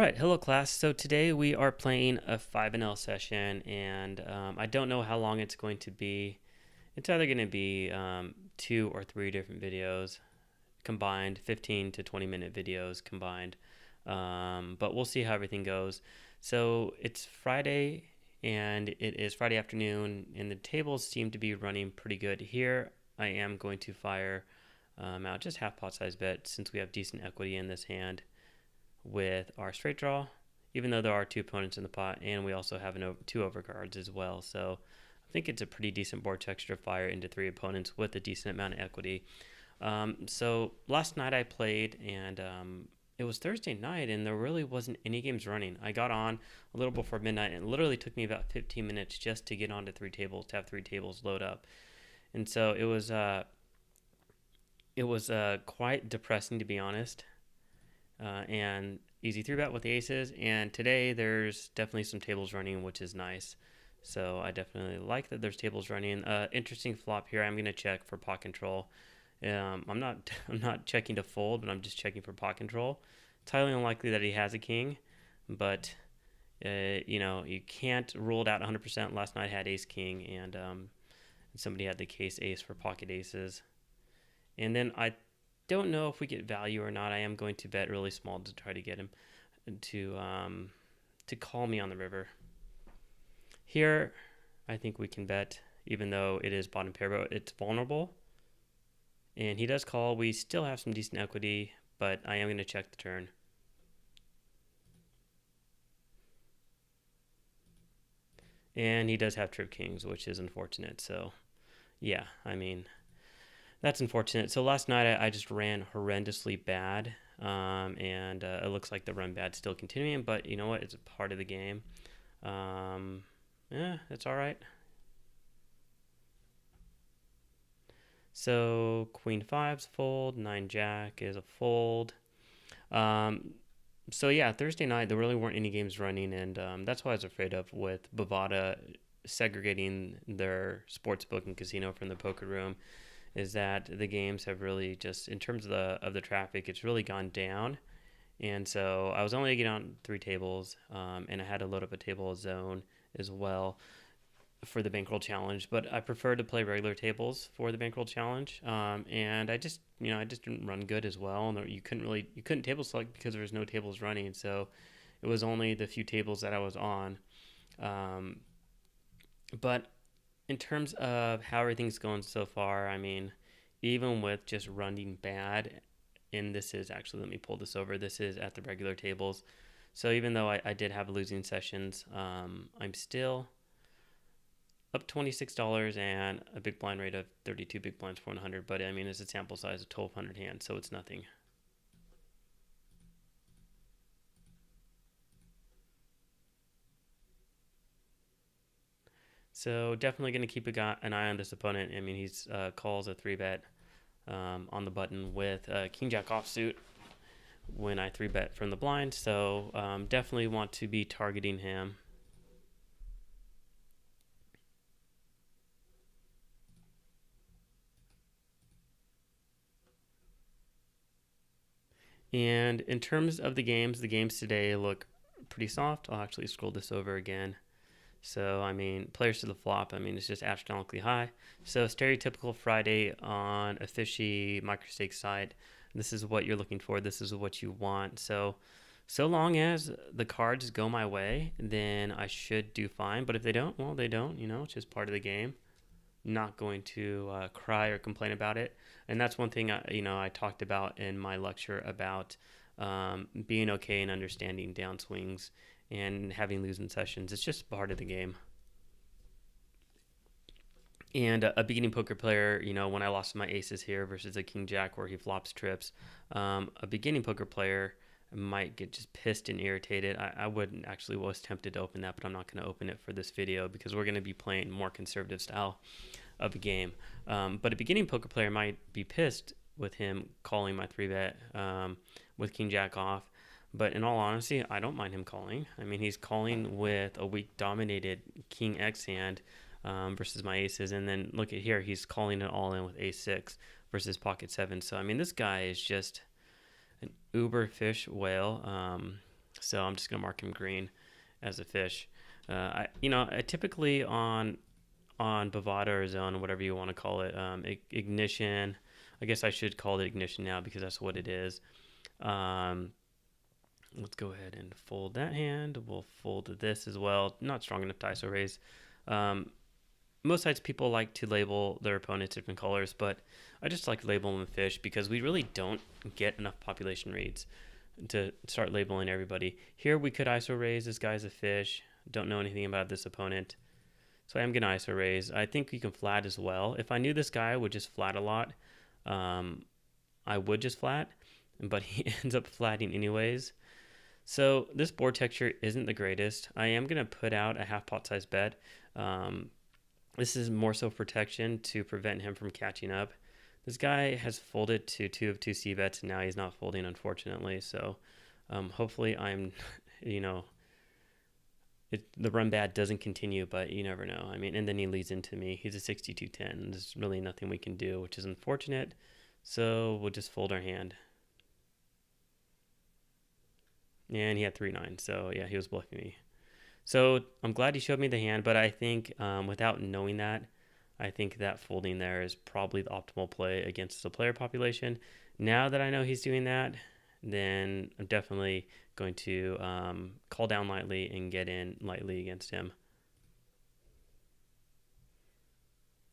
Right, hello class. So today we are playing a 5 and L session, and I don't know how long it's going to be. It's either going to be 2 or 3 different videos combined, 15 to 20-minute videos combined. But we'll see how everything goes. So it's Friday, and it is Friday afternoon, and the tables seem to be running pretty good here. I am going to fire out just half pot size bet since we have decent equity in this hand with our straight draw, even though there are 2 opponents in the pot, and we also have 2 overcards as well. So I think it's a pretty decent board texture to fire into 3 opponents with a decent amount of equity. So last night I played, and it was Thursday night, and there really wasn't any games running. I got on a little before midnight, and it literally took me about 15 minutes just to get onto 3 tables, to have 3 tables load up. And so it was quite depressing, to be honest. And easy 3-bet with the aces. And today there's definitely some tables running, which is nice. So I definitely like that there's tables running. Interesting flop here. I'm going to check for pot control. I'm not checking to fold, but I'm just checking for pot control. It's highly unlikely that he has a king, but you can't rule it out 100%. Last night I had ace king, and somebody had the case ace for pocket aces. And then I don't know if we get value or not. I am going to bet really small to try to get him to call me on the river. Here, I think we can bet, even though it is bottom pair, but it's vulnerable. And he does call. We still have some decent equity, but I am going to check the turn. And he does have trip kings, which is unfortunate. So, yeah, I mean, that's unfortunate. So last night I just ran horrendously bad, and it looks like the run bad's still continuing. But you know what? It's a part of the game. Yeah, it's all right. So queen five's fold, 9 jack is a fold. So yeah, Thursday night there really weren't any games running, and that's what I was afraid of with Bovada segregating their sports book and casino from the poker room. Is that the games have really just, in terms of the traffic, it's really gone down. And so I was only getting on 3 tables, and I had to load up a table zone as well for the Bankroll challenge. But I prefer to play regular tables for the Bankroll challenge, and I just didn't run good as well. And you couldn't table select because there was no tables running. So it was only the few tables that I was on. But in terms of how everything's going so far, I mean, even with just running bad, and this is actually, let me pull this over, this is at the regular tables. So even though I did have losing sessions, I'm still up $26 and a big blind rate of 32 big blinds for 100. But I mean, it's a sample size of 1,200 hands, so it's nothing. So definitely going to keep an eye on this opponent. I mean, he's calls a 3-bet on the button with king jack offsuit when I 3-bet from the blind. So definitely want to be targeting him. And in terms of the games today look pretty soft. I'll actually scroll this over again. So, I mean, players to the flop, I mean, it's just astronomically high. So, stereotypical Friday on a fishy microstake site. This is what you're looking for. This is what you want. So long as the cards go my way, then I should do fine. But if they don't, well, they don't. It's just part of the game. Not going to cry or complain about it. And that's one thing I talked about in my lecture about being okay and understanding downswings and having losing sessions. It's just part of the game. And a beginning poker player, when I lost my aces here versus a king jack where he flops trips, a beginning poker player might get just pissed and irritated. I wouldn't actually was tempted to open that, but I'm not going to open it for this video because we're going to be playing more conservative style of a game. But a beginning poker player might be pissed with him calling my 3-bet with king jack off. But in all honesty, I don't mind him calling. I mean, he's calling with a weak dominated king X hand versus my aces. And then look at here, he's calling it all in with ace 6 versus pocket 7. So, I mean, this guy is just an uber fish whale. So I'm just going to mark him green as a fish. I typically on Bovada or Zone, whatever you want to call it, ignition. I guess I should call it ignition now because that's what it is. Um, let's go ahead and fold that hand. We'll fold this as well. Not strong enough to ISO raise. Most sites people like to label their opponents different colors, but I just like to label them fish because we really don't get enough population reads to start labeling everybody. Here we could ISO raise this guy's a fish. Don't know anything about this opponent. So I am going to ISO raise. I think you can flat as well. If I knew this guy would just flat a lot, I would just flat, but he ends up flatting anyways. So this board texture isn't the greatest. I am going to put out a half pot size bet. This is more so protection to prevent him from catching up. This guy has folded to 2 of 2 c-bets, and now he's not folding, unfortunately. So hopefully I'm, the run bad doesn't continue, but you never know. I mean, and then he leads into me. He's a 62-10. There's really nothing we can do, which is unfortunate. So we'll just fold our hand. And he had 3-9, so yeah, he was bluffing me. So I'm glad he showed me the hand, but I think without knowing that, I think that folding there is probably the optimal play against the player population. Now that I know he's doing that, then I'm definitely going to call down lightly and get in lightly against him.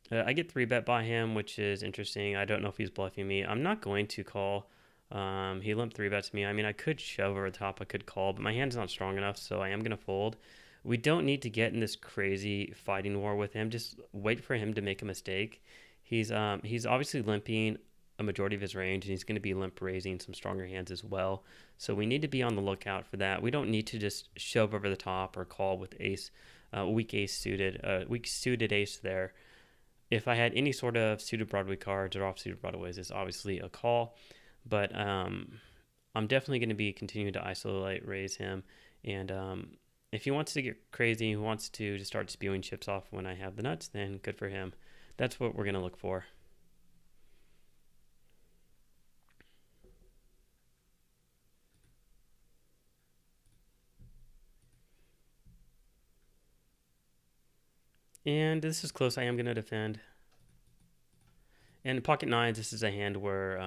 I get 3-bet by him, which is interesting. I don't know if he's bluffing me. I'm not going to call. He limped 3-bets me. I mean, I could shove over the top. I could call, but my hand's not strong enough, so I am going to fold. We don't need to get in this crazy fighting war with him. Just wait for him to make a mistake. He's obviously limping a majority of his range, and he's going to be limp raising some stronger hands as well. So we need to be on the lookout for that. We don't need to just shove over the top or call with ace, weak suited ace there. If I had any sort of suited Broadway cards or off-suited Broadways, it's obviously a call. But I'm definitely going to be continuing to isolate raise him. And if he wants to get crazy, he wants to just start spewing chips off when I have the nuts, then good for him. That's what we're going to look for. And this is close. I am going to defend. And pocket nines, this is a hand where,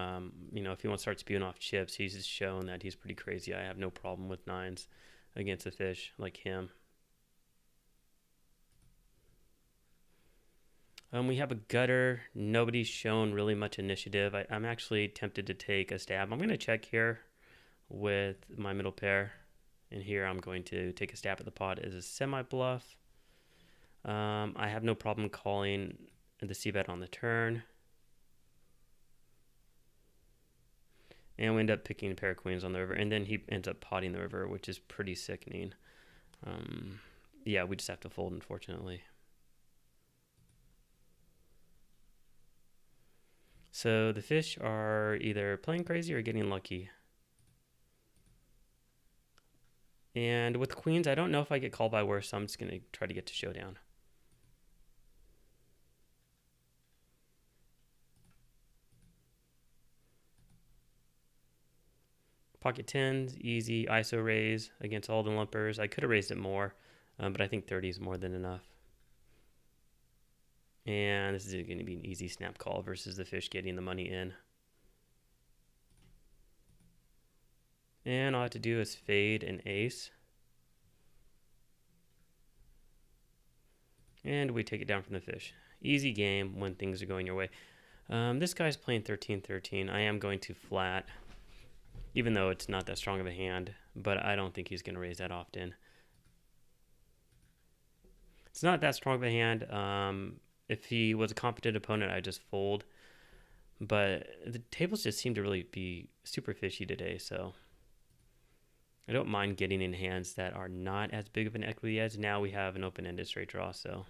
if he wants to start spewing off chips, he's just shown that he's pretty crazy. I have no problem with nines against a fish like him. We have a gutter. Nobody's shown really much initiative. I'm actually tempted to take a stab. I'm going to check here with my middle pair. And here I'm going to take a stab at the pot as a semi-bluff. I have no problem calling the c-bet on the turn. And we end up picking a pair of queens on the river. And then he ends up potting the river, which is pretty sickening. Yeah, we just have to fold, unfortunately. So the fish are either playing crazy or getting lucky. And with queens, I don't know if I get called by worse, so I'm just going to try to get to showdown. Pocket 10s, easy, ISO raise against all the lumpers. I could have raised it more, but I think 30 is more than enough. And this is going to be an easy snap call versus the fish getting the money in. And all I have to do is fade an ace. And we take it down from the fish. Easy game when things are going your way. This guy's playing 13-13. I am going to flat, even though it's not that strong of a hand, but I don't think he's going to raise that often. It's not that strong of a hand. If he was a competent opponent, I'd just fold. But the tables just seem to really be super fishy today, so I don't mind getting in hands that are not as big of an equity edge. Now we have an open-ended straight draw, so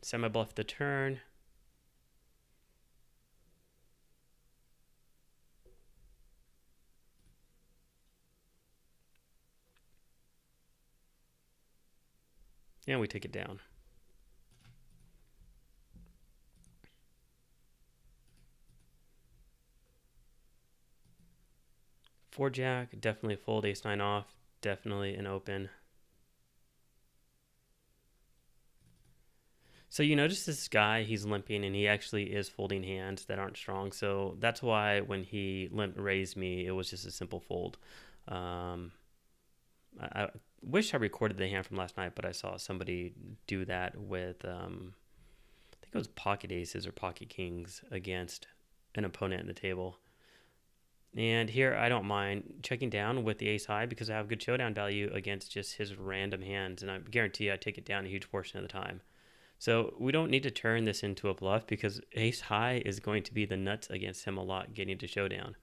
semi-bluff the turn. And we take it down. 4 jack, definitely fold ace 9 off, definitely an open. So you notice this guy, he's limping, and he actually is folding hands that aren't strong. So that's why when he limp raised me, it was just a simple fold. Um, I wish I recorded the hand from last night, but I saw somebody do that with, I think it was pocket aces or pocket kings against an opponent at the table. And here I don't mind checking down with the ace high because I have good showdown value against just his random hands, and I guarantee I take it down a huge portion of the time. So we don't need to turn this into a bluff because ace high is going to be the nuts against him a lot getting to showdown.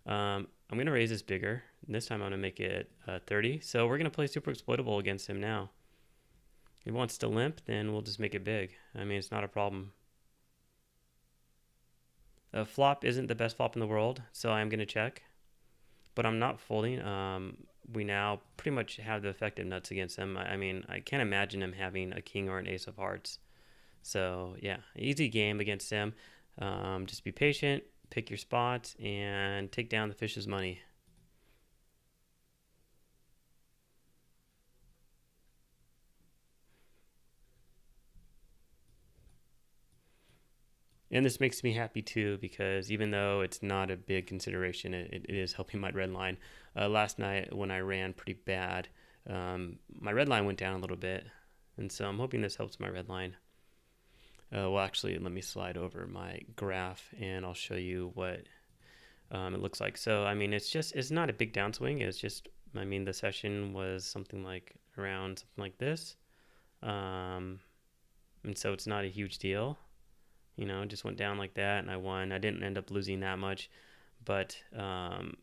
I'm going to raise this bigger. This time I'm going to make it 30. So we're going to play super exploitable against him now. If he wants to limp, then we'll just make it big. I mean, it's not a problem. A flop isn't the best flop in the world, so I'm going to check. But I'm not folding. We now pretty much have the effective nuts against him. I mean, I can't imagine him having a king or an ace of hearts. So, yeah, easy game against him. Just be patient, pick your spots, and take down the fish's money. And this makes me happy too because even though it's not a big consideration, it is helping my red line. Last night when I ran pretty bad, my red line went down a little bit. And so I'm hoping this helps my red line. Well, actually, let me slide over my graph and I'll show you what it looks like. So, I mean, it's not a big downswing. It's just, I mean, the session was something like around something like this. And so it's not a huge deal. You know, just went down like that and I won. I didn't end up losing that much, but the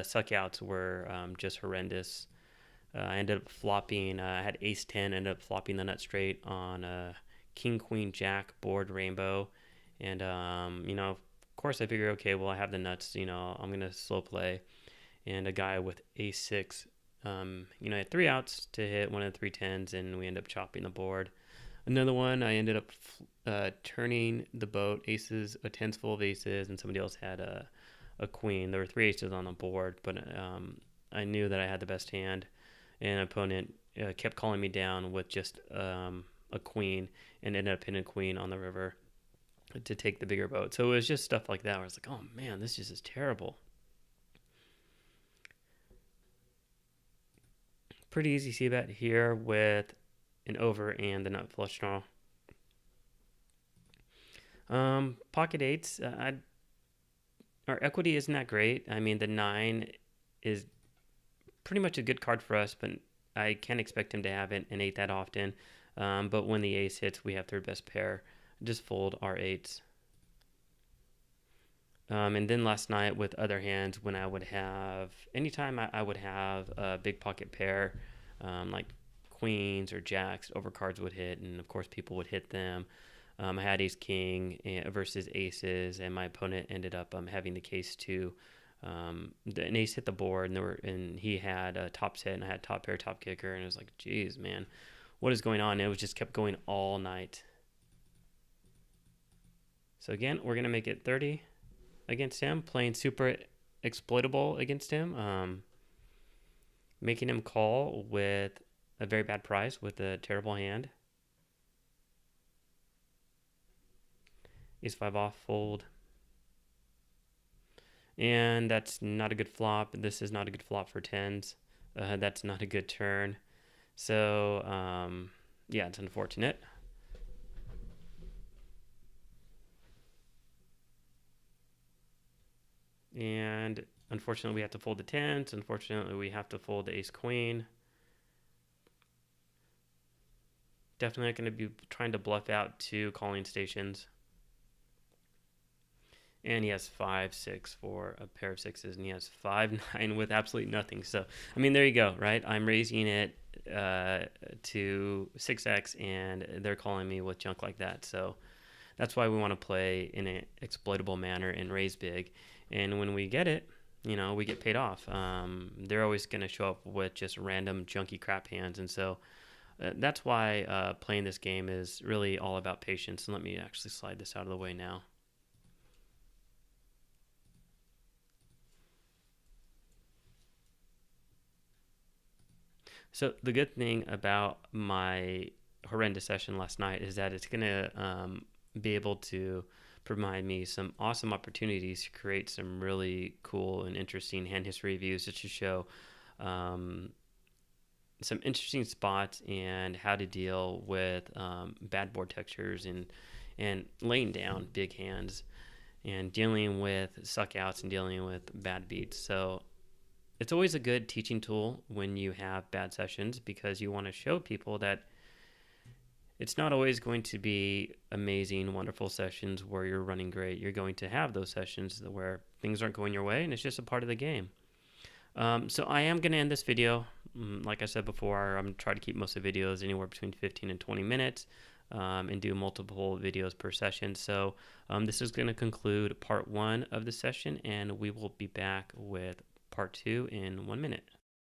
suckouts were just horrendous. I ended up flopping. I had ace 10, ended up flopping the nut straight on king, queen, jack, board, rainbow. And, you know, of course I figure, okay, well, I have the nuts, you know, I'm going to slow play. And a guy with ace 6, you know, I had 3 outs to hit one of the 3 tens, and we ended up chopping the board. Another one, I ended up turning the boat, aces, a tens full of aces, and somebody else had a queen. There were 3 aces on the board, but I knew that I had the best hand. And an opponent kept calling me down with just a queen and ended up hitting a queen on the river to take the bigger boat. So it was just stuff like that where I was like, oh man, this just is terrible. Pretty easy c-bet here with an over and the nut flush draw. Pocket eights, our equity isn't that great. I mean, the 9 is pretty much a good card for us, but I can't expect him to have an 8 that often. But when the ace hits, we have third best pair. Just fold our 8s. And then last night with other hands, when I would have, anytime I would have a big pocket pair, like queens or jacks, overcards would hit, and of course people would hit them. I had ace king versus aces, and my opponent ended up having the case to an ace hit the board, and he had a top hit, and I had top pair, top kicker, and it was like, geez, man, what is going on? And it was just kept going all night. So again, we're gonna make it 30 against him, playing super exploitable against him, making him call with a very bad price with a terrible hand. Ace 5 off, fold. And that's not a good flop. This is not a good flop for tens. That's not a good turn. So, yeah, it's unfortunate. And unfortunately, we have to fold the tens. Unfortunately, we have to fold the ace queen. Definitely not going to be trying to bluff out 2 calling stations. And he has 5, 6 for a pair of sixes, and he has 5, 9 with absolutely nothing. So, I mean, there you go, right? I'm raising it to 6x, and they're calling me with junk like that. So that's why we want to play in an exploitable manner and raise big. And when we get it, you know, we get paid off. They're always going to show up with just random junky crap hands, and so that's why playing this game is really all about patience. And let me actually slide this out of the way now. So the good thing about my horrendous session last night is that it's gonna be able to provide me some awesome opportunities to create some really cool and interesting hand history reviews just to show um, some interesting spots and how to deal with bad board textures and laying down big hands and dealing with suck outs and dealing with bad beats. So it's always a good teaching tool when you have bad sessions because you want to show people that it's not always going to be amazing, wonderful sessions where you're running great. You're going to have those sessions where things aren't going your way, and it's just a part of the game. So I am going to end this video. Like I said before, I'm going to try to keep most of the videos anywhere between 15 and 20 minutes and do multiple videos per session. So this is going to conclude part 1 of the session, and we will be back with part 2 in 1 minute.